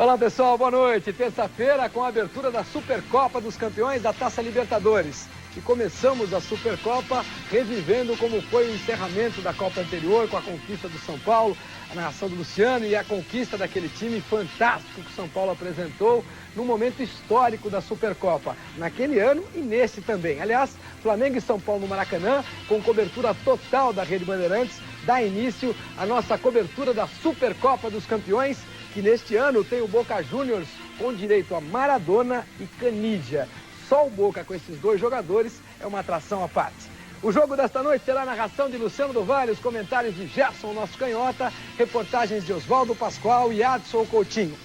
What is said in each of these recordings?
Olá pessoal, boa noite. Terça-feira com a abertura da Supercopa dos Campeões da Taça Libertadores. E começamos a Supercopa revivendo como foi o encerramento da Copa anterior com a conquista do São Paulo, a narração do Luciano e a conquista daquele time fantástico que o São Paulo apresentou num momento histórico da Supercopa, naquele ano e nesse também. Aliás, Flamengo e São Paulo no Maracanã, com cobertura total da Rede Bandeirantes, dá início à nossa cobertura da Supercopa dos Campeões, que neste ano tem o Boca Juniors com direito a Maradona e Canidia. Só o Boca com esses dois jogadores é uma atração à parte. O jogo desta noite terá a narração de Luciano do Vale, os comentários de Gerson, nosso canhota, reportagens de Oswaldo Pascoal e Adson Coutinho.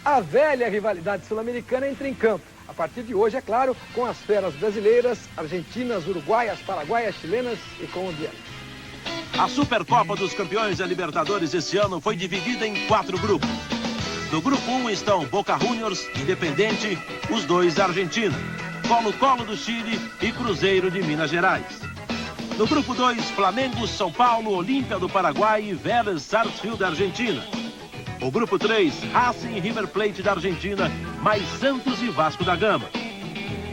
A velha rivalidade sul-americana entra em campo. A partir de hoje, é claro, com as feras brasileiras, argentinas, uruguaias, paraguaias, chilenas e colombianas. A Supercopa dos Campeões da Libertadores esse ano foi dividida em 4 grupos. No grupo 1 estão Boca Juniors, Independente, os dois da Argentina, Colo-Colo do Chile e Cruzeiro de Minas Gerais. No grupo 2, Flamengo, São Paulo, Olímpia do Paraguai e Vélez Sarsfield da Argentina. O grupo 3, Racing e River Plate da Argentina, mais Santos e Vasco da Gama.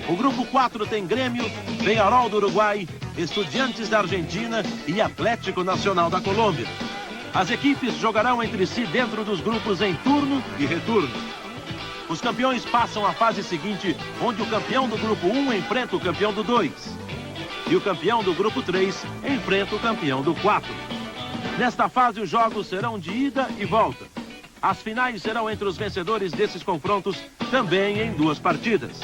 O grupo 4 tem Grêmio, Peñarol do Uruguai, Estudiantes da Argentina e Atlético Nacional da Colômbia. As equipes jogarão entre si dentro dos grupos em turno e retorno. Os campeões passam à fase seguinte, onde o campeão do grupo 1 enfrenta o campeão do 2. E o campeão do grupo 3 enfrenta o campeão do 4. Nesta fase, os jogos serão de ida e volta. As finais serão entre os vencedores desses confrontos, também em 2 partidas.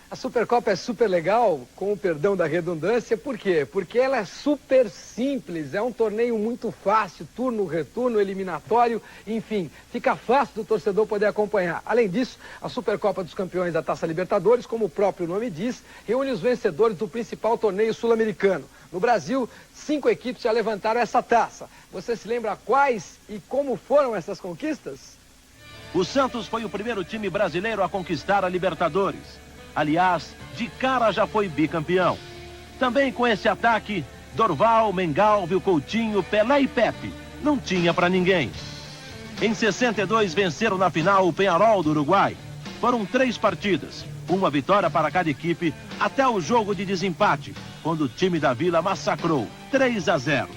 A Supercopa é super legal, com o perdão da redundância, por quê? Porque ela é super simples, é um torneio muito fácil, turno, retorno, eliminatório, enfim, fica fácil do torcedor poder acompanhar. Além disso, a Supercopa dos Campeões da Taça Libertadores, como o próprio nome diz, reúne os vencedores do principal torneio sul-americano. No Brasil, 5 equipes já levantaram essa taça. Você se lembra quais e como foram essas conquistas? O Santos foi o primeiro time brasileiro a conquistar a Libertadores. Aliás, de cara já foi bicampeão. Também com esse ataque, Dorval, Mengalvio, Coutinho, Pelé e Pepe. Não tinha para ninguém. Em 62 venceram na final o Peñarol do Uruguai. Foram 3 partidas, uma vitória para cada equipe, até o jogo de desempate, quando o time da Vila massacrou, 3-0.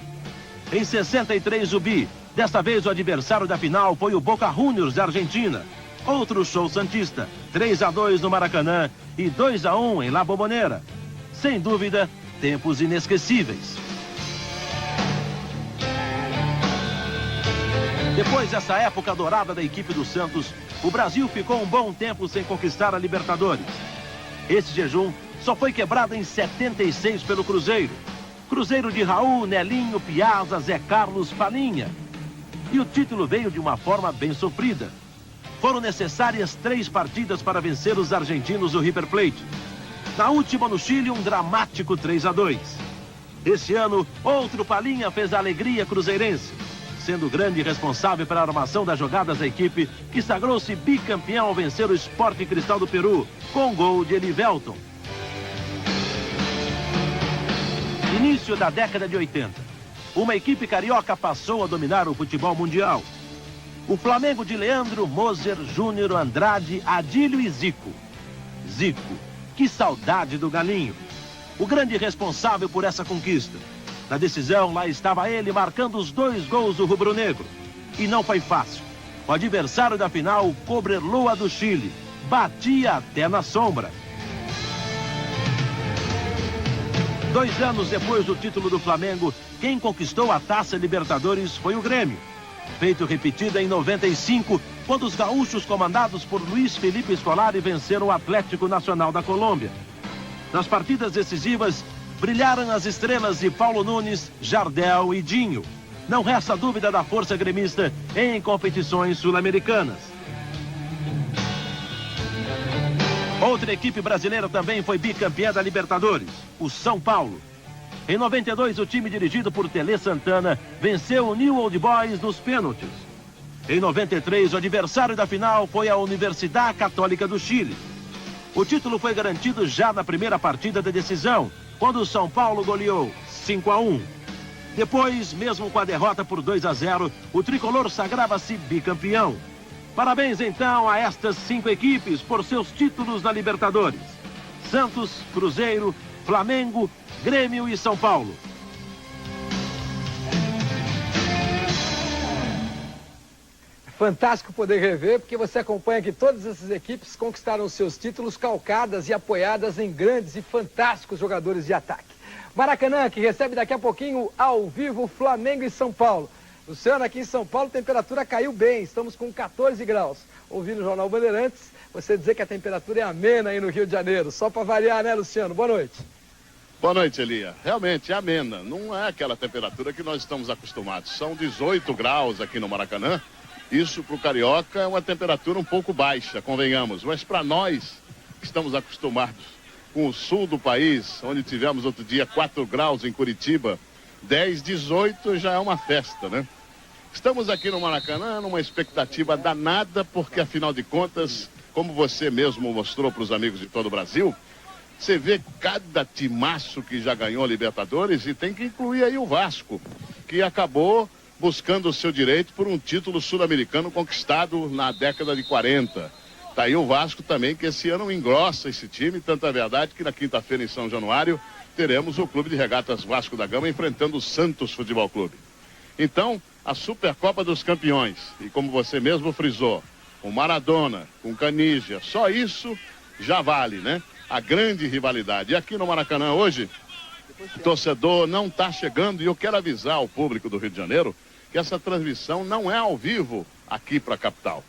Em 63 o bi, desta vez o adversário da final foi o Boca Juniors da Argentina. Outro show santista, 3-2 no Maracanã e 2-1 em La Bombonera. Sem dúvida, tempos inesquecíveis. Depois dessa época dourada da equipe do Santos, o Brasil ficou um bom tempo sem conquistar a Libertadores. Esse jejum só foi quebrado em 76 pelo Cruzeiro. Cruzeiro de Raul, Nelinho, Piazza, Zé Carlos, Palinha. E o título veio de uma forma bem sofrida. Foram necessárias 3 partidas para vencer os argentinos do River Plate. Na última, no Chile, um dramático 3-2. Esse ano, outro Palinha fez a alegria cruzeirense, sendo grande responsável pela armação das jogadas da equipe, que sagrou-se bicampeão ao vencer o Sport Cristal do Peru, com gol de Elivelton. Início da década de 80. Uma equipe carioca passou a dominar o futebol mundial. O Flamengo de Leandro, Moser, Júnior, Andrade, Adílio e Zico. Zico, que saudade do Galinho. O grande responsável por essa conquista. Na decisão, lá estava ele marcando os 2 gols do rubro-negro. E não foi fácil. O adversário da final, o Cobreloa do Chile, batia até na sombra. 2 anos depois do título do Flamengo, quem conquistou a Taça Libertadores foi o Grêmio. Feito repetido em 95, quando os gaúchos comandados por Luiz Felipe Scolari venceram o Atlético Nacional da Colômbia. Nas partidas decisivas, brilharam as estrelas de Paulo Nunes, Jardel e Dinho. Não resta dúvida da força gremista em competições sul-americanas. Outra equipe brasileira também foi bicampeã da Libertadores, o São Paulo. Em 92, o time dirigido por Tele Santana venceu o New Old Boys nos pênaltis. Em 93, o adversário da final foi a Universidade Católica do Chile. O título foi garantido já na primeira partida da decisão, quando o São Paulo goleou 5-1. Depois, mesmo com a derrota por 2-0, o tricolor sagrava-se bicampeão. Parabéns, então, a estas 5 equipes por seus títulos na Libertadores: Santos, Cruzeiro, Flamengo, Grêmio e São Paulo. Fantástico poder rever, porque você acompanha que todas essas equipes conquistaram seus títulos calcadas e apoiadas em grandes e fantásticos jogadores de ataque. Maracanã, que recebe daqui a pouquinho ao vivo Flamengo e São Paulo. Luciano, aqui em São Paulo a temperatura caiu bem, estamos com 14 graus. Ouvindo o Jornal Bandeirantes, você dizer que a temperatura é amena aí no Rio de Janeiro. Só para variar, né, Luciano? Boa noite. Boa noite, Elia. Realmente é amena, não é aquela temperatura que nós estamos acostumados. São 18 graus aqui no Maracanã. Isso para o carioca é uma temperatura um pouco baixa, convenhamos. Mas para nós, que estamos acostumados com o sul do país, onde tivemos outro dia 4 graus em Curitiba, 10, 18 já é uma festa, né? Estamos aqui no Maracanã numa expectativa danada, porque afinal de contas, como você mesmo mostrou para os amigos de todo o Brasil, você vê cada timaço que já ganhou a Libertadores, e tem que incluir aí o Vasco, que acabou buscando o seu direito por um título sul-americano conquistado na década de 40. Tá aí o Vasco também, que esse ano engrossa esse time, tanto é verdade que na quinta-feira em São Januário teremos o Clube de Regatas Vasco da Gama enfrentando o Santos Futebol Clube. Então, a Supercopa dos Campeões, e como você mesmo frisou, com Maradona, com Canija, só isso já vale, né? A grande rivalidade. E aqui no Maracanã hoje, o torcedor não está chegando, e eu quero avisar ao público do Rio de Janeiro que essa transmissão não é ao vivo aqui para a capital,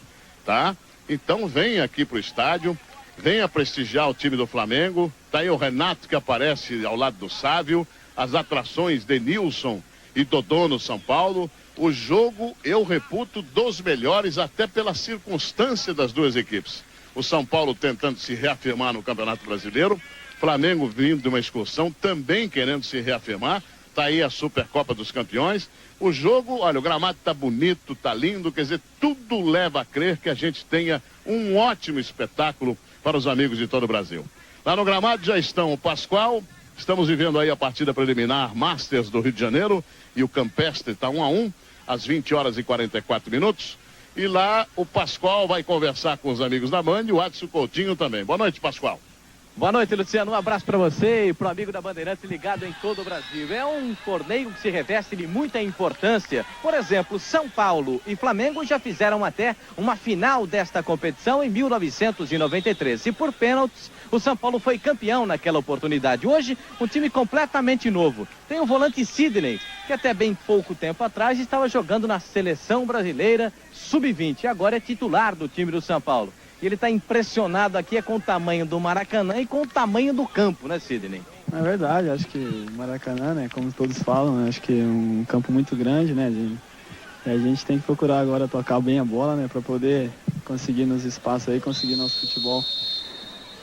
tá? Então venha aqui para o estádio, venha prestigiar o time do Flamengo. Tá aí o Renato que aparece ao lado do Sávio, as atrações de Nilson e Dodô no São Paulo. O jogo, eu reputo, dos melhores, até pela circunstância das duas equipes. O São Paulo tentando se reafirmar no Campeonato Brasileiro, Flamengo vindo de uma excursão, também querendo se reafirmar. Tá aí a Supercopa dos Campeões. O jogo, olha, o gramado tá bonito, tá lindo, quer dizer, tudo leva a crer que a gente tenha um ótimo espetáculo para os amigos de todo o Brasil. Lá no gramado já estão o Pascoal, estamos vivendo aí a partida preliminar Masters do Rio de Janeiro, e o Campestre está 1-1, às 20 horas e 44 minutos. E lá o Pascoal vai conversar com os amigos da Band e o Adson Coutinho também. Boa noite, Pascoal. Boa noite, Luciano. Um abraço para você e para o amigo da Bandeirantes ligado em todo o Brasil. É um torneio que se reveste de muita importância. Por exemplo, São Paulo e Flamengo já fizeram até uma final desta competição em 1993. E por pênaltis, o São Paulo foi campeão naquela oportunidade. Hoje, um time completamente novo. Tem o volante Sidney, que até bem pouco tempo atrás estava jogando na seleção brasileira sub-20. E agora é titular do time do São Paulo. E ele está impressionado aqui com o tamanho do Maracanã e com o tamanho do campo, né, Sidney? É verdade, acho que o Maracanã, né, como todos falam, né, acho que é um campo muito grande, né, e a gente tem que procurar agora tocar bem a bola, né, para poder conseguir nos espaços aí, conseguir nosso futebol,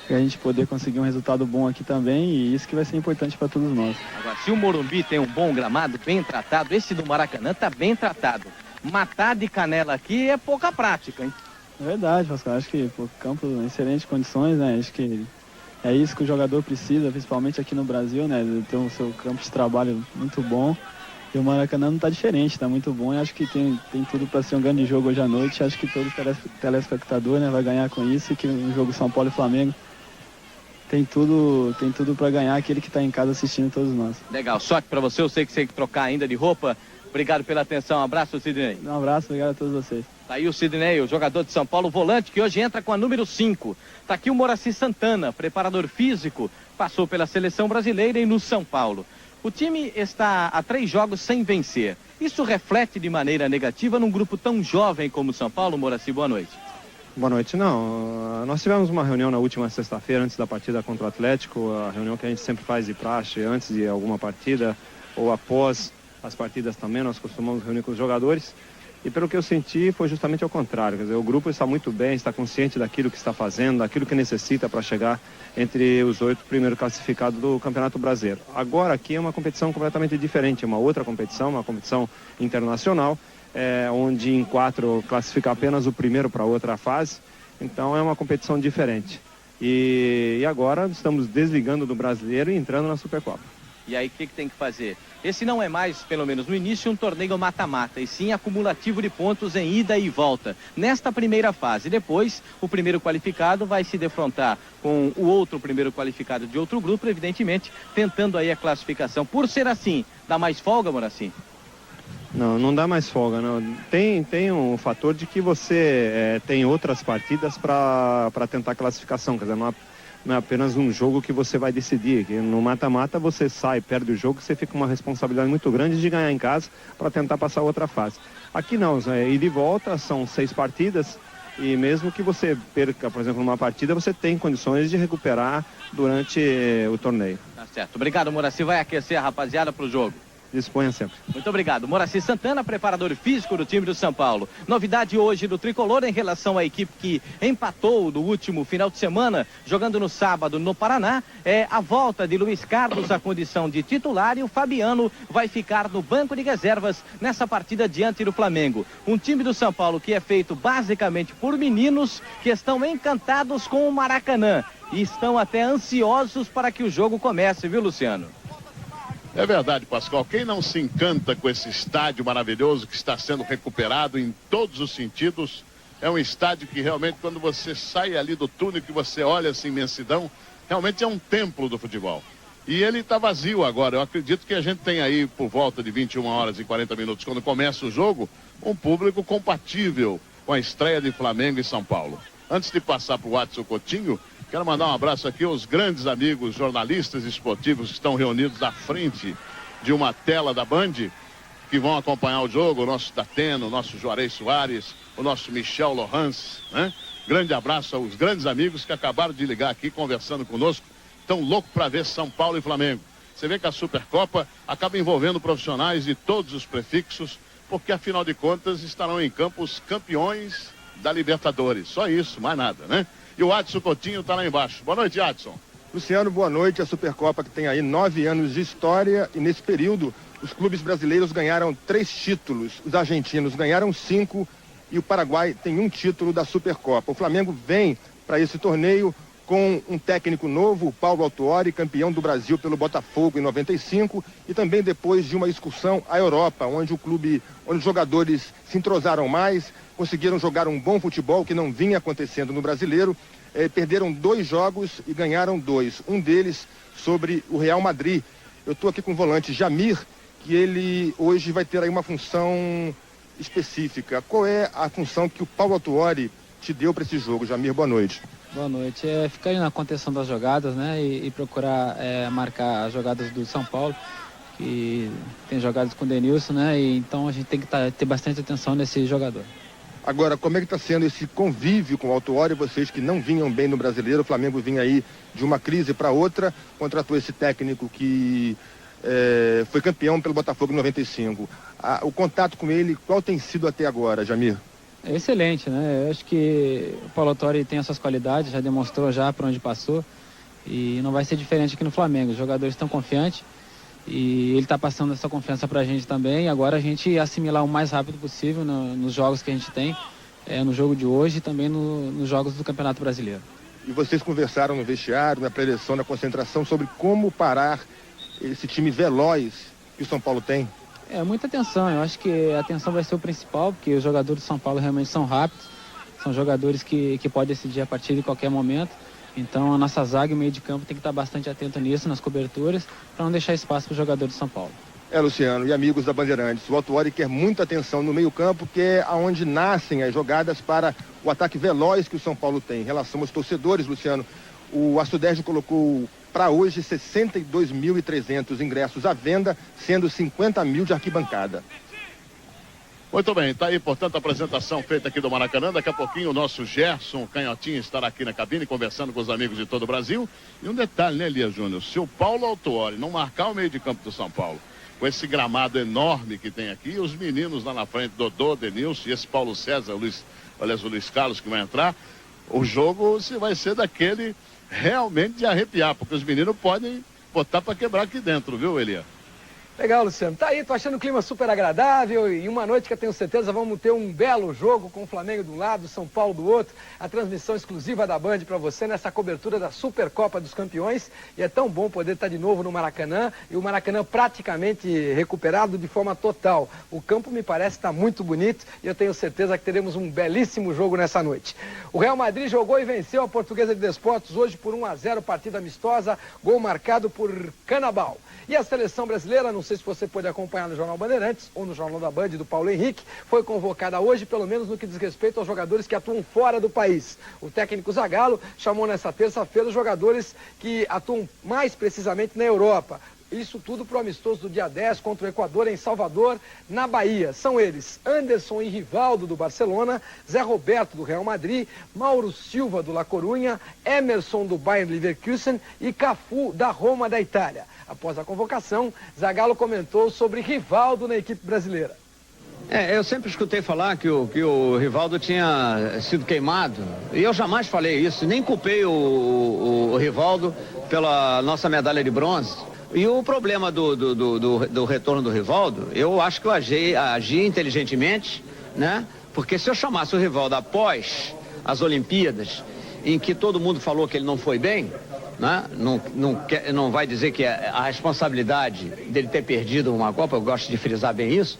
e a gente poder conseguir um resultado bom aqui também, e isso que vai ser importante para todos nós. Agora, se o Morumbi tem um bom gramado, bem tratado, esse do Maracanã está bem tratado. Matar de canela aqui é pouca prática, hein? É verdade, Pascoal, acho que o campo em excelentes condições, né, acho que é isso que o jogador precisa, principalmente aqui no Brasil, né, ter o seu campo de trabalho muito bom, e o Maracanã não está diferente, está muito bom, e acho que tem tudo para ser um grande jogo hoje à noite, acho que todo telespectador, né, vai ganhar com isso, e que o jogo São Paulo e Flamengo tem tudo para ganhar, aquele que está em casa assistindo todos nós. Legal, sorte para você, eu sei que você tem que trocar ainda de roupa. Obrigado pela atenção, um abraço, Sidney. Um abraço, obrigado a todos vocês. Tá aí o Sidney, o jogador de São Paulo, volante, que hoje entra com a número 5. Tá aqui o Moraci Santana, preparador físico, passou pela seleção brasileira e no São Paulo. O time está há 3 jogos sem vencer. Isso reflete de maneira negativa num grupo tão jovem como o São Paulo? Moraci, boa noite. Boa noite, não. Nós tivemos uma reunião na última sexta-feira, antes da partida contra o Atlético, a reunião que a gente sempre faz de praxe, antes de alguma partida ou após as partidas também, nós costumamos reunir com os jogadores, e pelo que eu senti foi justamente ao contrário, quer dizer, o grupo está muito bem, está consciente daquilo que está fazendo, daquilo que necessita para chegar entre os 8 primeiros classificados do Campeonato Brasileiro. Agora aqui é uma competição completamente diferente, uma outra competição, uma competição internacional, onde em 4 classifica apenas o primeiro para outra fase, então é uma competição diferente. E agora estamos desligando do Brasileiro e entrando na Supercopa. E aí o que tem que fazer? Esse não é mais, pelo menos no início, um torneio mata-mata, e sim acumulativo de pontos em ida e volta. Nesta primeira fase, depois, o primeiro qualificado vai se defrontar com o outro primeiro qualificado de outro grupo, evidentemente, tentando aí a classificação. Por ser assim, dá mais folga, Moraci? Não dá mais folga, não. Tem um fator de que você tem outras partidas para tentar a classificação, quer dizer, não é apenas um jogo que você vai decidir. No mata-mata você sai, perde o jogo, você fica com uma responsabilidade muito grande de ganhar em casa para tentar passar outra fase. Aqui não, ida e volta, são 6 partidas e mesmo que você perca, por exemplo, uma partida, você tem condições de recuperar durante o torneio. Tá certo. Obrigado, Moraci. Vai aquecer a rapaziada para o jogo. Disponha sempre. Muito obrigado. Moraci Santana, preparador físico do time do São Paulo. Novidade hoje do Tricolor em relação à equipe que empatou no último final de semana, jogando no sábado no Paraná, é a volta de Luiz Carlos à condição de titular e o Fabiano vai ficar no banco de reservas nessa partida diante do Flamengo. Um time do São Paulo que é feito basicamente por meninos que estão encantados com o Maracanã e estão até ansiosos para que o jogo comece, viu, Luciano? É verdade, Pascoal. Quem não se encanta com esse estádio maravilhoso que está sendo recuperado em todos os sentidos? É um estádio que realmente, quando você sai ali do túnel, que você olha essa imensidão, realmente é um templo do futebol. E ele está vazio agora. Eu acredito que a gente tem aí, por volta de 21 horas e 40 minutos, quando começa o jogo, um público compatível com a estreia de Flamengo e São Paulo. Antes de passar para o Watson Coutinho, quero mandar um abraço aqui aos grandes amigos jornalistas esportivos que estão reunidos à frente de uma tela da Band, que vão acompanhar o jogo, o nosso Dateno, o nosso Juarez Soares, o nosso Michel Lohans, né? Grande abraço aos grandes amigos que acabaram de ligar aqui conversando conosco, estão loucos para ver São Paulo e Flamengo. Você vê que a Supercopa acaba envolvendo profissionais de todos os prefixos, porque afinal de contas estarão em campo os campeões da Libertadores. Só isso, mais nada, né? E o Adson Coutinho está lá embaixo. Boa noite, Adson. Luciano, boa noite. A Supercopa que tem aí 9 anos de história e nesse período os clubes brasileiros ganharam 3 títulos. Os argentinos ganharam 5 e o Paraguai tem 1 título da Supercopa. O Flamengo vem para esse torneio com um técnico novo, Paulo Autuori, campeão do Brasil pelo Botafogo em 95 e também depois de uma excursão à Europa, onde os jogadores se entrosaram mais, conseguiram jogar um bom futebol que não vinha acontecendo no Brasileiro, perderam 2 jogos e ganharam 2, um deles sobre o Real Madrid. Eu estou aqui com o volante Jamir, que ele hoje vai ter aí uma função específica. Qual é a função que o Paulo Autuori te deu para esse jogo, Jamir? Boa noite. Boa noite. Ficar aí na contenção das jogadas, né? E procurar marcar as jogadas do São Paulo, que tem jogadas com o Denilson, né? E então a gente tem que ter bastante atenção nesse jogador. Agora, como é que está sendo esse convívio com o Autuori? Vocês que não vinham bem no Brasileiro, o Flamengo vinha aí de uma crise para outra, contratou esse técnico que foi campeão pelo Botafogo em 95. O contato com ele, qual tem sido até agora, Jamir? É excelente, né? Eu acho que o Paulo Autuori tem essas qualidades, já demonstrou já por onde passou e não vai ser diferente aqui no Flamengo. Os jogadores estão confiantes e ele está passando essa confiança para a gente também. Agora a gente assimilar o mais rápido possível nos jogos que a gente tem, no jogo de hoje e também nos jogos do Campeonato Brasileiro. E vocês conversaram no vestiário, na pré-eleção, na concentração, sobre como parar esse time veloz que o São Paulo tem? Muita atenção. Eu acho que a atenção vai ser o principal, porque os jogadores do São Paulo realmente são rápidos, são jogadores que podem decidir a partir de qualquer momento. Então a nossa zaga e o meio de campo tem que estar bastante atento nisso, nas coberturas, para não deixar espaço para os jogadores do São Paulo. Luciano, e amigos da Bandeirantes, o Autuori quer muita atenção no meio campo, que é onde nascem as jogadas para o ataque veloz que o São Paulo tem. Em relação aos torcedores, Luciano, o Açudérgio colocou para hoje 62.300 ingressos à venda, sendo 50 mil de arquibancada. Muito bem, está aí, portanto, a apresentação feita aqui do Maracanã. Daqui a pouquinho o nosso Gerson Canhotinho estará aqui na cabine conversando com os amigos de todo o Brasil. E um detalhe, né, Elias Júnior? Se o Paulo Autuori não marcar o meio de campo do São Paulo, com esse gramado enorme que tem aqui, os meninos lá na frente, Dodô, Denilson e esse Paulo César, o Luiz Carlos que vai entrar, o jogo vai ser daquele realmente de arrepiar, porque os meninos podem botar para quebrar aqui dentro, viu, Elias? Legal, Luciano. Tá aí, tô achando o clima super agradável e uma noite que eu tenho certeza vamos ter um belo jogo com o Flamengo de um lado, São Paulo do outro. A transmissão exclusiva da Band para você nessa cobertura da Supercopa dos Campeões. E é tão bom poder estar de novo no Maracanã e o Maracanã praticamente recuperado de forma total. O campo me parece estar muito bonito e eu tenho certeza que teremos um belíssimo jogo nessa noite. O Real Madrid jogou e venceu a Portuguesa de Desportos hoje por 1-0, partida amistosa, gol marcado por Canabal. E a seleção brasileira, não sei se você pode acompanhar no Jornal Bandeirantes ou no Jornal da Band do Paulo Henrique, foi convocada hoje, pelo menos no que diz respeito aos jogadores que atuam fora do país. O técnico Zagallo chamou nessa terça-feira os jogadores que atuam mais precisamente na Europa. Isso tudo para o amistoso do dia 10 contra o Equador em Salvador, na Bahia. São eles Anderson e Rivaldo do Barcelona, Zé Roberto do Real Madrid, Mauro Silva do La Corunha, Emerson do Bayern Leverkusen e Cafu da Roma da Itália. Após a convocação, Zagallo comentou sobre Rivaldo na equipe brasileira. Eu sempre escutei falar que o Rivaldo tinha sido queimado, e eu jamais falei isso, nem culpei o Rivaldo pela nossa medalha de bronze. E o problema do retorno do Rivaldo, eu acho que eu agi inteligentemente, né? Porque se eu chamasse o Rivaldo após as Olimpíadas, em que todo mundo falou que ele não foi bem, né? Não vai dizer que a responsabilidade dele ter perdido uma Copa, eu gosto de frisar bem isso.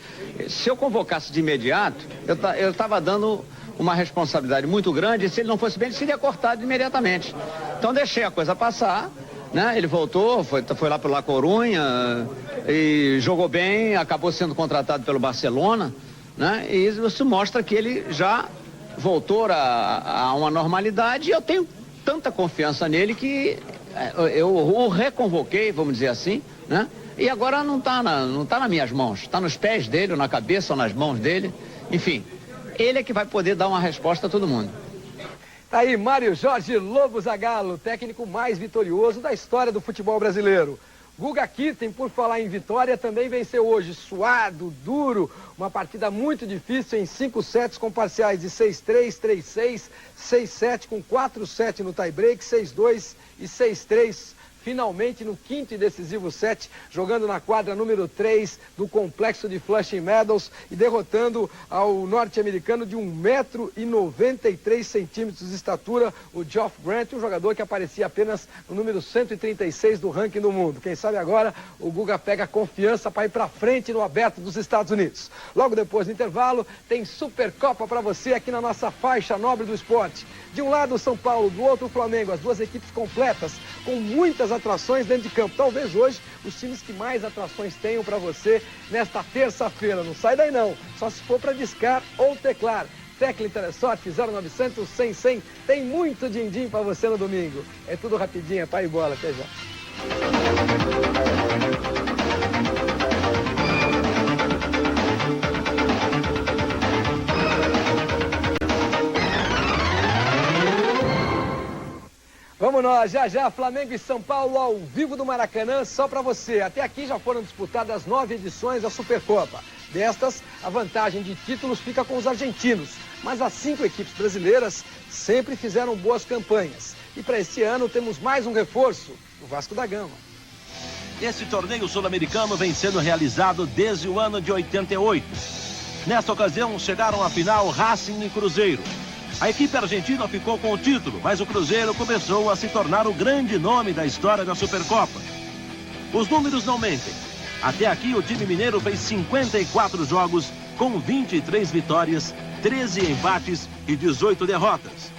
Se eu convocasse de imediato, eu estava dando uma responsabilidade muito grande, e se ele não fosse bem, ele seria cortado imediatamente. Então deixei a coisa passar, né? Ele voltou, foi lá para o La Corunha e jogou bem, acabou sendo contratado pelo Barcelona, né? E isso mostra que ele já voltou a uma normalidade, e eu tenho tanta confiança nele que eu o reconvoquei, vamos dizer assim, né? E agora não tá nas minhas mãos, está nos pés dele, ou na cabeça, ou nas mãos dele, enfim, ele é que vai poder dar uma resposta a todo mundo. Tá aí Mário Jorge Lobo Zagallo, técnico mais vitorioso da história do futebol brasileiro. Guga Kirten, por falar em vitória, também venceu hoje, suado, duro, uma partida muito difícil em 5 sets com parciais de 6-3, 3-6, 6-7 com 4-7 no tie-break, 6-2 e 6-3. Finalmente no quinto e decisivo set, jogando na quadra número 3 do complexo de Flushing Meadows e derrotando ao norte-americano de 1,93 m de estatura, o Geoff Grant, um jogador que aparecia apenas no número 136 do ranking do mundo. Quem sabe agora o Guga pega confiança para ir para frente no aberto dos Estados Unidos. Logo depois do intervalo, tem Supercopa para você aqui na nossa faixa nobre do esporte. De um lado o São Paulo, do outro o Flamengo, as duas equipes completas, com muitas atrações dentro de campo. Talvez hoje os times que mais atrações tenham para você nesta terça-feira. Não sai daí não, só se for para discar ou teclar. Tecla Interessorte 0900 100 100. Tem muito din-din para você no domingo. É tudo rapidinho, é pai e bola. Até já. Vamos nós, já, Flamengo e São Paulo ao vivo do Maracanã, só para você. Até aqui já foram disputadas 9 edições da Supercopa. Destas, a vantagem de títulos fica com os argentinos, mas as 5 equipes brasileiras sempre fizeram boas campanhas. E para este ano temos mais um reforço, o Vasco da Gama. Esse torneio sul-americano vem sendo realizado desde o ano de 88. Nesta ocasião, chegaram à final Racing e Cruzeiro. A equipe argentina ficou com o título, mas o Cruzeiro começou a se tornar o grande nome da história da Supercopa. Os números não mentem. Até aqui, o time mineiro fez 54 jogos, com 23 vitórias, 13 empates e 18 derrotas.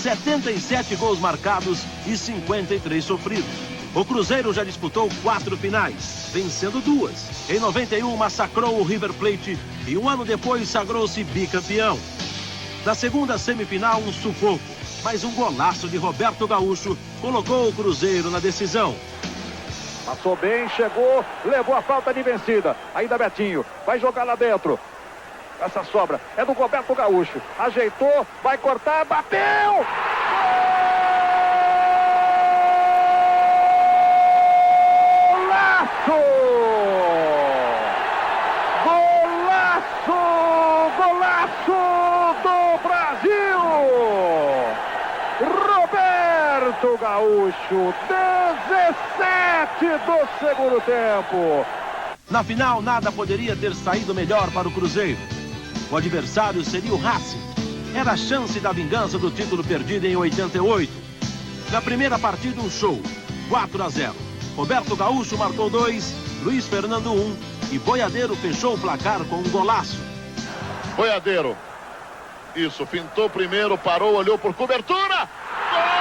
77 gols marcados e 53 sofridos. O Cruzeiro já disputou 4 finais, vencendo 2. Em 91, massacrou o River Plate e um ano depois sagrou-se bicampeão. Na segunda semifinal, um sufoco, mas um golaço de Roberto Gaúcho colocou o Cruzeiro na decisão. Passou bem, chegou, levou a falta de vencida. Ainda Betinho, vai jogar lá dentro. Essa sobra é do Roberto Gaúcho. Ajeitou, vai cortar, bateu! Golaço! Golaço! Golaço do Brasil! Roberto Gaúcho, 17 do segundo tempo. Na final, nada poderia ter saído melhor para o Cruzeiro. O adversário seria o Racing. Era a chance da vingança do título perdido em 88. Na primeira partida, um show. 4-0. Roberto Gaúcho marcou 2, Luiz Fernando 1 e Boiadeiro fechou o placar com um golaço. Boiadeiro. Isso, fintou primeiro, parou, olhou por cobertura. Golaço!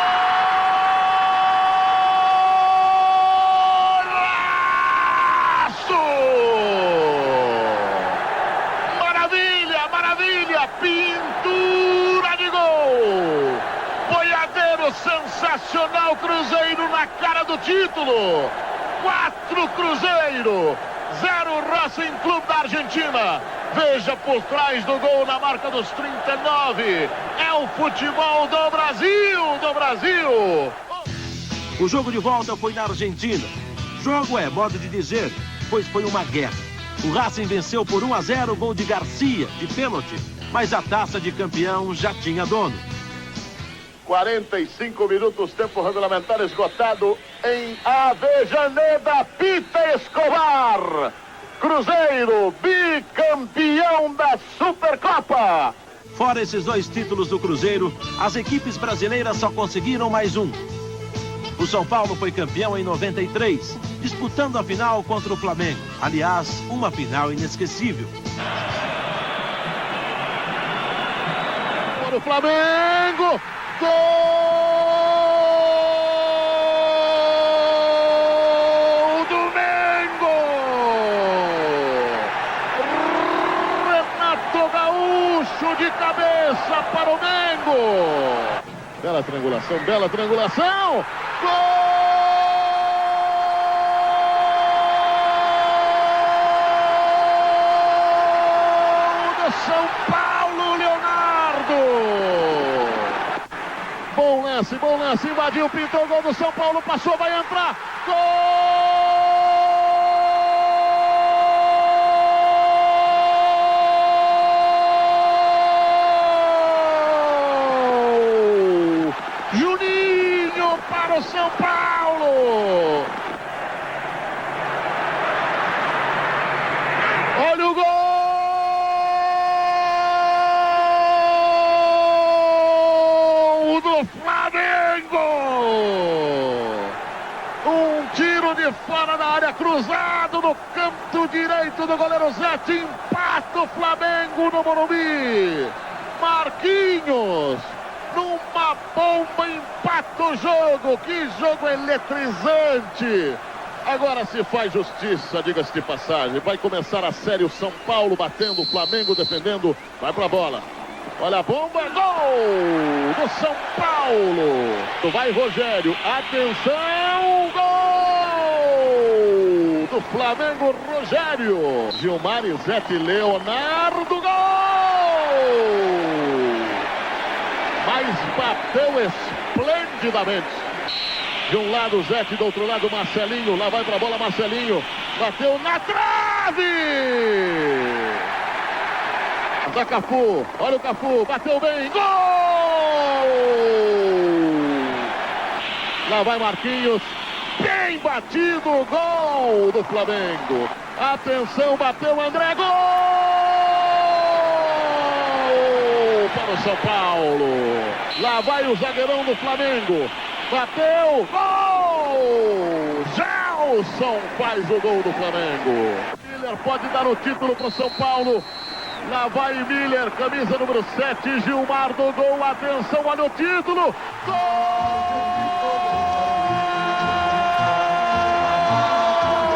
Maravilha, maravilha! Pintura de gol! Boiadeiro, sensacional, Cruzeiro na cara do título. 4 Cruzeiro, 0 Racing Clube da Argentina. Veja por trás do gol na marca dos 39. É o futebol do Brasil, do Brasil. O jogo de volta foi na Argentina. Jogo é modo de dizer, pois foi uma guerra. O Racing venceu por 1-0, gol de Garcia, de pênalti. Mas a taça de campeão já tinha dono. 45 minutos, tempo regulamentar esgotado em Avejaneda. Pita Escobar. Cruzeiro, bicampeão da Supercopa. Fora esses 2 títulos do Cruzeiro, as equipes brasileiras só conseguiram mais um. O São Paulo foi campeão em 93, disputando a final contra o Flamengo. Aliás, uma final inesquecível. Para o Flamengo, gol do Mengo! Renato Gaúcho de cabeça para o Mengo. Bela triangulação, bela triangulação. Gol do São Paulo, Leonardo. Bom lance, invadiu, pintou o gol do São Paulo, passou, vai entrar. Gol! Juninho para o São Paulo. Olha o gol do Flamengo. Um tiro de fora da área, cruzado no canto direito do goleiro Zete. Empata o Flamengo no Morumbi. Marquinhos, numa bomba, empata o jogo. Que jogo eletrizante. Agora se faz justiça, diga-se de passagem. Vai começar a série, o São Paulo batendo, o Flamengo defendendo. Vai pra bola. Olha a bomba, gol do São Paulo. Vai Rogério, atenção, gol do Flamengo, Rogério. Gilmar e Zete, Leonardo, gol. Mas bateu esplendidamente. De um lado Zete, do outro lado Marcelinho. Lá vai pra bola Marcelinho. Bateu na trave. Da Cafu. Olha o Cafu. Bateu bem. Gol! Lá vai Marquinhos. Bem batido. Gol do Flamengo. Atenção, bateu André. Gol! Para o São Paulo. Lá vai o zagueirão do Flamengo. Bateu, gol! Gelson faz o gol do Flamengo. Miller pode dar o título para o São Paulo. Lá vai Miller, camisa número 7, Gilmar do gol. Atenção, olha o título. Gol!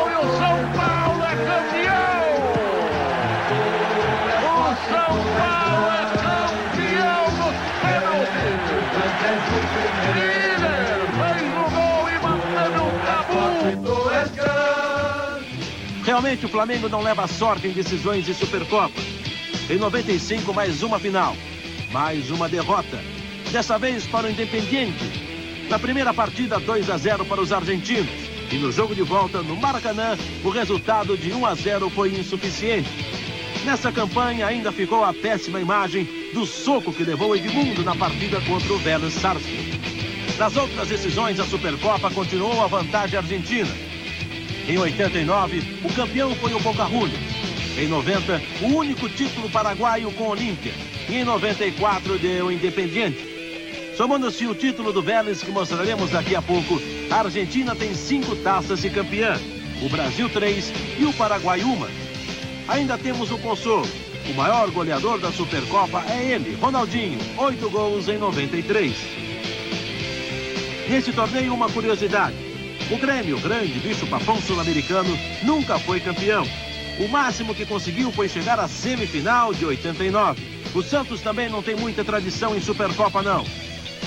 E o São Paulo é campeão! O São Paulo é campeão dos pênaltis! Realmente o Flamengo não leva sorte em decisões de Supercopa. Em 95, mais uma final. Mais uma derrota. Dessa vez para o Independiente. Na primeira partida, 2-0 para os argentinos. E no jogo de volta, no Maracanã, o resultado de 1-0 foi insuficiente. Nessa campanha ainda ficou a péssima imagem do soco que levou Edmundo na partida contra o Vélez Sarsfield. Nas outras decisões, a Supercopa continuou a vantagem argentina. Em 89, o campeão foi o Boca Juniors. Em 90, o único título paraguaio com Olímpia. E em 94 deu Independiente. Somando-se o título do Vélez, que mostraremos daqui a pouco, a Argentina tem 5 taças de campeã, o Brasil 3 e o Paraguai 1. Ainda temos o consolo. O maior goleador da Supercopa é ele, Ronaldinho, 8 gols em 93. Nesse torneio, uma curiosidade. O Grêmio, grande bicho-papão sul-americano, nunca foi campeão. O máximo que conseguiu foi chegar à semifinal de 89. O Santos também não tem muita tradição em Supercopa, não.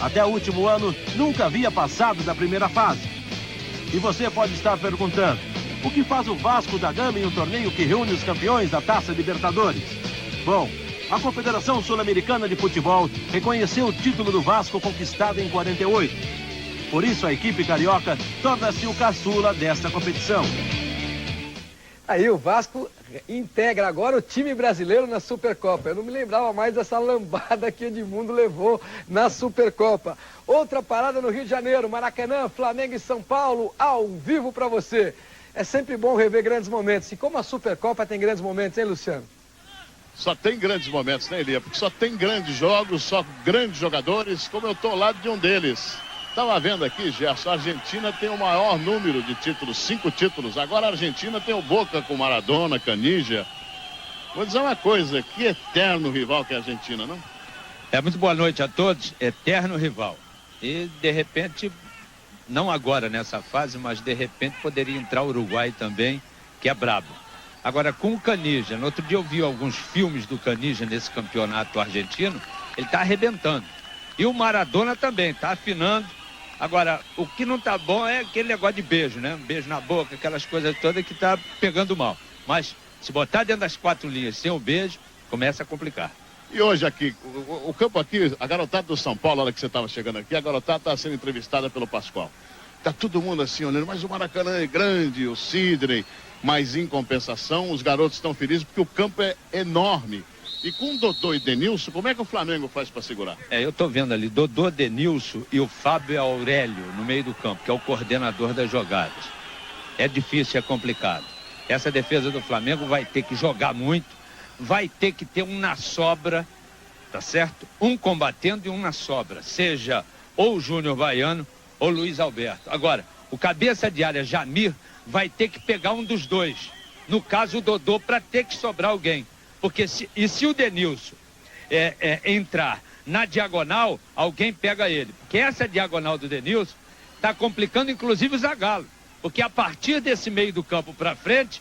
Até o último ano, nunca havia passado da primeira fase. E você pode estar perguntando, o que faz o Vasco da Gama em um torneio que reúne os campeões da Taça Libertadores? Bom, a Confederação Sul-Americana de Futebol reconheceu o título do Vasco conquistado em 48. Por isso, a equipe carioca torna-se o caçula desta competição. Aí o Vasco integra agora o time brasileiro na Supercopa. Eu não me lembrava mais dessa lambada que o Edmundo levou na Supercopa. Outra parada no Rio de Janeiro, Maracanã, Flamengo e São Paulo, ao vivo para você. É sempre bom rever grandes momentos. E como a Supercopa tem grandes momentos, hein, Luciano? Só tem grandes momentos, né, Elia? Porque só tem grandes jogos, só grandes jogadores, como eu estou ao lado de um deles. Estava vendo aqui, Gerson, a Argentina tem o maior número de títulos, 5 títulos. Agora a Argentina tem o Boca com Maradona, Canija. Vou dizer uma coisa, que eterno rival que é a Argentina, não? Muito boa noite a todos, eterno rival. E, de repente, não agora nessa fase, mas de repente poderia entrar o Uruguai também, que é brabo. Agora, com o Canija, no outro dia eu vi alguns filmes do Canija nesse campeonato argentino, ele está arrebentando. E o Maradona também, está afinando. Agora, o que não está bom é aquele negócio de beijo, né? Um beijo na boca, aquelas coisas todas que está pegando mal. Mas, se botar dentro das 4 linhas sem o beijo, começa a complicar. E hoje aqui, o campo aqui, a garotada do São Paulo, a hora que você estava chegando aqui, a garotada está sendo entrevistada pelo Pascoal. Tá todo mundo assim olhando, mas o Maracanã é grande, o Sidney, mas em compensação os garotos estão felizes porque o campo é enorme. E com o Dodô e Denilson, como é que o Flamengo faz para segurar? Eu tô vendo ali, Dodô, Denilson e o Fábio Aurélio no meio do campo, que é o coordenador das jogadas. É difícil, é complicado. Essa defesa do Flamengo vai ter que jogar muito, vai ter que ter um na sobra, tá certo? Um combatendo e um na sobra, seja ou o Júnior Baiano ou o Luiz Alberto. Agora, o cabeça de área Jamir vai ter que pegar um dos dois. No caso, o Dodô, para ter que sobrar alguém. Porque se o Denilson entrar na diagonal, alguém pega ele. Porque essa diagonal do Denilson está complicando inclusive o Zagallo. Porque a partir desse meio do campo para frente,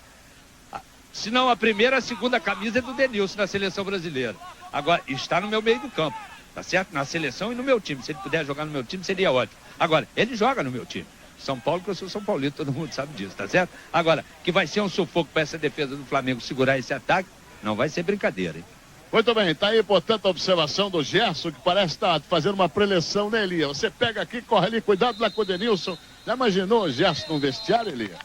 se não a primeira, a segunda camisa é do Denilson na seleção brasileira. Agora, está no meu meio do campo, tá certo? Na seleção e no meu time. Se ele puder jogar no meu time, seria ótimo. Agora, ele joga no meu time. São Paulo, que eu sou São Paulino, todo mundo sabe disso, tá certo? Agora, que vai ser um sufoco para essa defesa do Flamengo segurar esse ataque, não vai ser brincadeira, hein? Muito bem, tá aí, portanto, a observação do Gerson, que parece estar fazendo uma preleção, né, Elia? Você pega aqui, corre ali, cuidado lá com o Denilson. Já imaginou o Gerson no vestiário, Elia?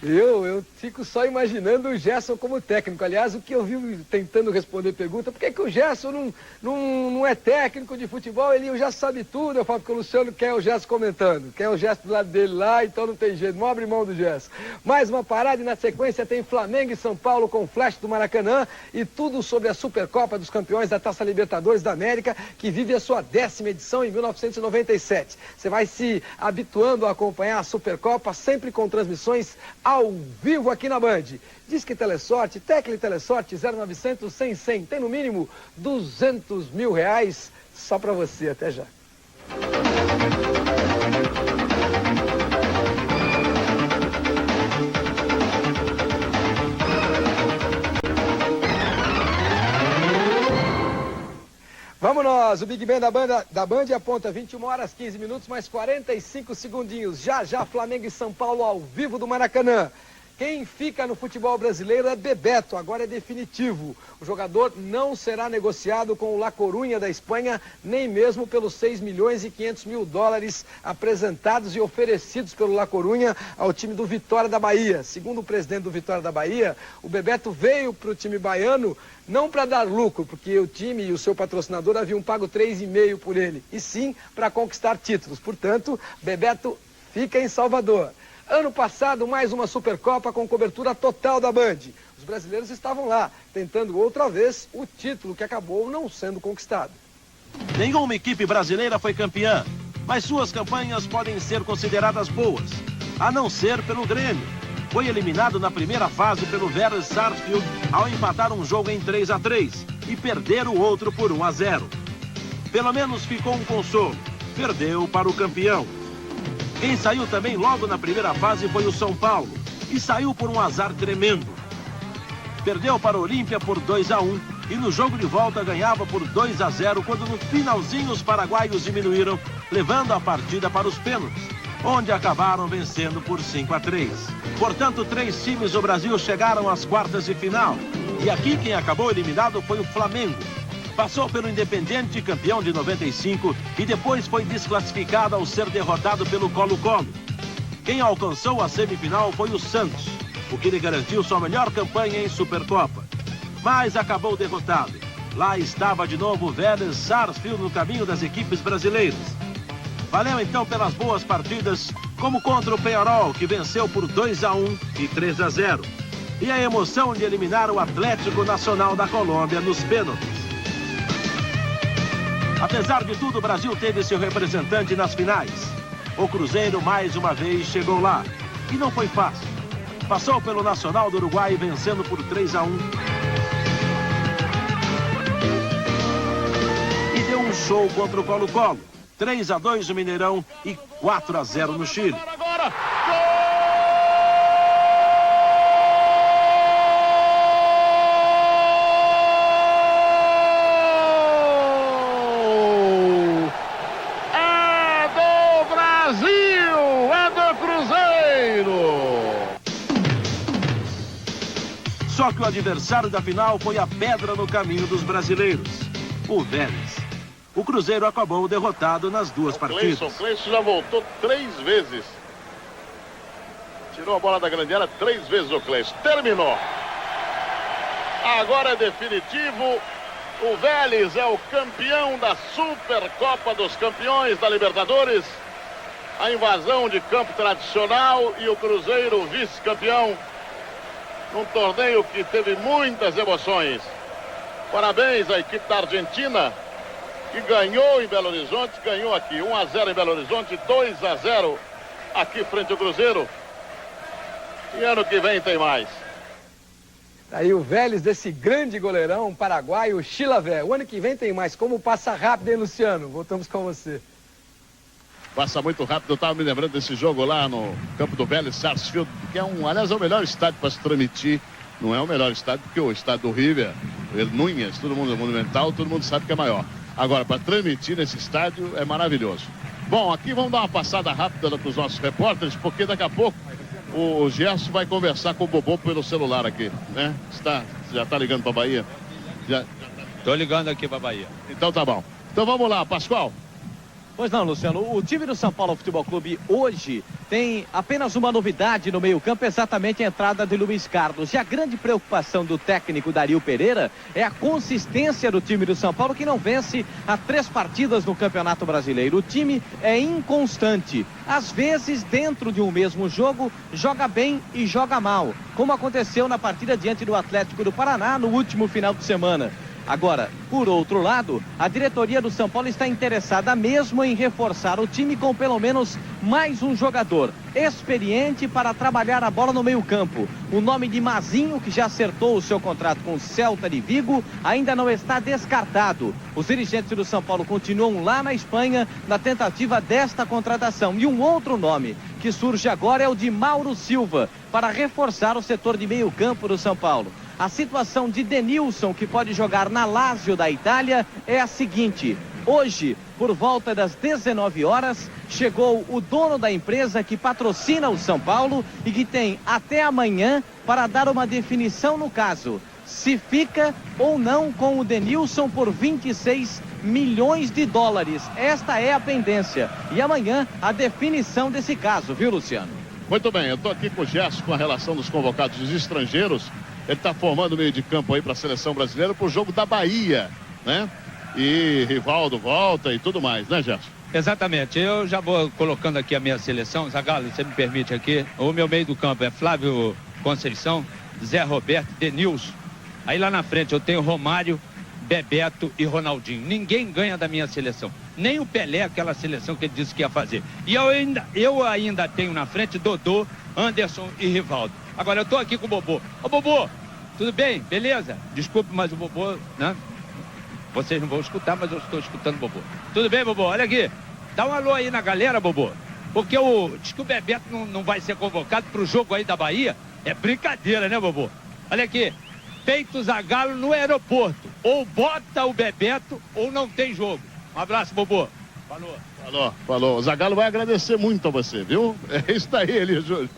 Eu fico só imaginando o Gerson como técnico. Aliás, o que eu vi tentando responder pergunta, por que o Gerson não é técnico de futebol? Ele já sabe tudo. Eu falo que o Luciano quer o Gerson comentando, quer o Gerson do lado dele lá, então não tem jeito, não abre mão do Gerson. Mais uma parada e na sequência tem Flamengo e São Paulo com flash do Maracanã e tudo sobre a Supercopa dos Campeões da Taça Libertadores da América, que vive a sua 10ª edição em 1997. Você vai se habituando a acompanhar a Supercopa sempre com transmissões ao vivo aqui na Band. Diz que Telesorte, Tecle Telesorte 0900 100 100. Tem no mínimo R$200 mil só para você. Até já. Vamos nós, o Big Bang da Band aponta 21 horas 15 minutos, mais 45 segundinhos. Já já Flamengo e São Paulo ao vivo do Maracanã. Quem fica no futebol brasileiro é Bebeto, agora é definitivo. O jogador não será negociado com o La Coruña da Espanha, nem mesmo pelos 6 milhões e 500 mil dólares apresentados e oferecidos pelo La Coruña ao time do Vitória da Bahia. Segundo o presidente do Vitória da Bahia, o Bebeto veio para o time baiano não para dar lucro, porque o time e o seu patrocinador haviam pago 3,5 por ele, e sim para conquistar títulos. Portanto, Bebeto fica em Salvador. Ano passado, mais uma Supercopa com cobertura total da Band. Os brasileiros estavam lá, tentando outra vez o título que acabou não sendo conquistado. Nenhuma equipe brasileira foi campeã, mas suas campanhas podem ser consideradas boas, a não ser pelo Grêmio. Foi eliminado na primeira fase pelo Vélez Sarsfield ao empatar um jogo em 3-3 e perder o outro por 1-0. Pelo menos ficou um consolo, perdeu para o campeão. Quem saiu também logo na primeira fase foi o São Paulo e saiu por um azar tremendo. Perdeu para o Olímpia por 2-1 e no jogo de volta ganhava por 2-0 quando no finalzinho os paraguaios diminuíram, levando a partida para os pênaltis, onde acabaram vencendo por 5-3. Portanto, 3 times do Brasil chegaram às quartas de final e aqui quem acabou eliminado foi o Flamengo. Passou pelo Independente, campeão de 95, e depois foi desclassificado ao ser derrotado pelo Colo-Colo. Quem alcançou a semifinal foi o Santos, o que lhe garantiu sua melhor campanha em Supercopa. Mas acabou derrotado. Lá estava de novo o Vélez Sarsfield no caminho das equipes brasileiras. Valeu então pelas boas partidas, como contra o Peñarol, que venceu por 2-1 e 3-0. E a emoção de eliminar o Atlético Nacional da Colômbia nos pênaltis. Apesar de tudo, o Brasil teve seu representante nas finais. O Cruzeiro, mais uma vez, chegou lá. E não foi fácil. Passou pelo Nacional do Uruguai, vencendo por 3-1. E deu um show contra o Colo-Colo. 3-2 no Mineirão e 4-0 no Chile. Agora, Só que o adversário da final foi a pedra no caminho dos brasileiros, o Vélez. O Cruzeiro acabou derrotado nas duas partidas. O Cleison já voltou 3 vezes. Tirou a bola da grande área 3 vezes o Cleison. Terminou. Agora é definitivo. O Vélez é o campeão da Supercopa dos Campeões da Libertadores. A invasão de campo tradicional e o Cruzeiro vice-campeão. Num torneio que teve muitas emoções. Parabéns à equipe da Argentina, que ganhou em Belo Horizonte, ganhou aqui 1-0 em Belo Horizonte, 2-0 aqui frente ao Cruzeiro. E ano que vem tem mais. Aí o Vélez desse grande goleirão paraguaio, Chilavé. O ano que vem tem mais. Como passa rápido, hein, Luciano? Voltamos com você. Passa muito rápido, eu estava me lembrando desse jogo lá no campo do Vélez Sarsfield, que é aliás, é o melhor estádio para se transmitir. Não é o melhor estádio, porque o estádio do River, o Núñez, todo mundo é monumental, todo mundo sabe que é maior. Agora, para transmitir nesse estádio é maravilhoso. Bom, aqui vamos dar uma passada rápida para os nossos repórteres, porque daqui a pouco o Gerson vai conversar com o Bobô pelo celular aqui, né? Já está ligando para a Bahia? Estou ligando aqui para a Bahia. Então tá bom. Então vamos lá, Pascoal. Pois não, Luciano, o time do São Paulo Futebol Clube hoje tem apenas uma novidade no meio-campo, exatamente a entrada de Luiz Carlos. E a grande preocupação do técnico Dario Pereira é a consistência do time do São Paulo, que não vence há 3 partidas no Campeonato Brasileiro. O time é inconstante. Às vezes, dentro de um mesmo jogo, joga bem e joga mal, como aconteceu na partida diante do Atlético do Paraná no último final de semana. Agora, por outro lado, a diretoria do São Paulo está interessada mesmo em reforçar o time com pelo menos mais um jogador experiente para trabalhar a bola no meio-campo. O nome de Mazinho, que já acertou o seu contrato com o Celta de Vigo, ainda não está descartado. Os dirigentes do São Paulo continuam lá na Espanha na tentativa desta contratação. E um outro nome que surge agora é o de Mauro Silva, para reforçar o setor de meio-campo do São Paulo. A situação de Denilson, que pode jogar na Lazio da Itália, é a seguinte. Hoje, por volta das 19 horas, chegou o dono da empresa que patrocina o São Paulo e que tem até amanhã para dar uma definição no caso. Se fica ou não com o Denilson por 26 milhões de dólares. Esta é a pendência. E amanhã a definição desse caso, viu, Luciano? Muito bem, eu estou aqui com o Gerson com a relação dos convocados dos estrangeiros. Ele está formando o meio de campo aí para a seleção brasileira para o jogo da Bahia, né? E Rivaldo volta e tudo mais, né, Gerson? Exatamente, eu já vou colocando aqui a minha seleção. Zagallo, você me permite aqui. O meu meio do campo é Flávio Conceição, Zé Roberto, Denilson. Aí lá na frente eu tenho Romário, Bebeto e Ronaldinho. Ninguém ganha da minha seleção. Nem o Pelé, aquela seleção que ele disse que ia fazer. E eu ainda tenho na frente Dodô, Anderson e Rivaldo. Agora eu tô aqui com o Bobô. Ô Bobô, tudo bem? Beleza? Desculpe, mas o Bobô, né? Vocês não vão escutar, mas eu estou escutando o Bobô. Tudo bem, Bobô? Olha aqui. Dá um alô aí na galera, Bobô. Porque diz que o Bebeto não vai ser convocado para o jogo aí da Bahia. É brincadeira, né, Bobô? Olha aqui. Feito Zagallo no aeroporto. Ou bota o Bebeto ou não tem jogo. Um abraço, Bobô. Falou. O Zagallo vai agradecer muito a você, viu? É isso daí, Eli Júlio.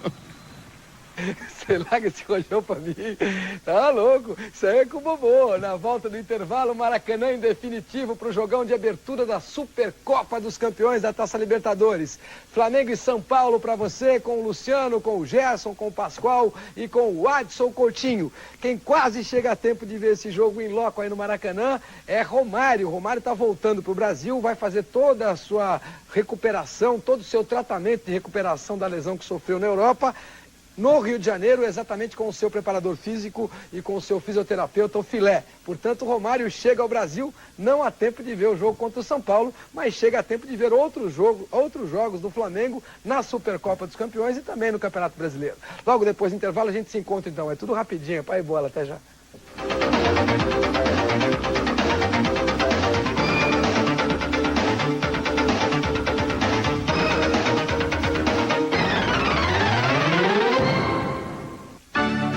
Sei lá que esse olhou pra mim. Tá louco? Isso aí é com o Bobô. Na volta do intervalo, Maracanã em definitivo pro jogão de abertura da Supercopa dos Campeões da Taça Libertadores. Flamengo e São Paulo pra você, com o Luciano, com o Gerson, com o Pascoal e com o Adson Coutinho. Quem quase chega a tempo de ver esse jogo em loco aí no Maracanã é Romário. O Romário tá voltando pro Brasil, vai fazer toda a sua recuperação, todo o seu tratamento de recuperação da lesão que sofreu na Europa, no Rio de Janeiro, exatamente com o seu preparador físico e com o seu fisioterapeuta, o Filé. Portanto, o Romário chega ao Brasil, não há tempo de ver o jogo contra o São Paulo, mas chega a tempo de ver outros jogos do Flamengo na Supercopa dos Campeões e também no Campeonato Brasileiro. Logo depois do intervalo a gente se encontra então, é tudo rapidinho, pai e bola, até já.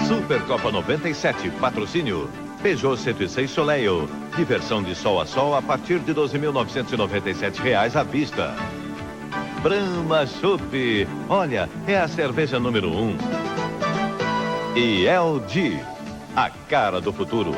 Supercopa 97, patrocínio Peugeot 106 Soleil. Diversão de sol a sol a partir de R$ 12.997 à vista. Brahma Chopp, olha, é a cerveja número 1. E LG, a cara do futuro.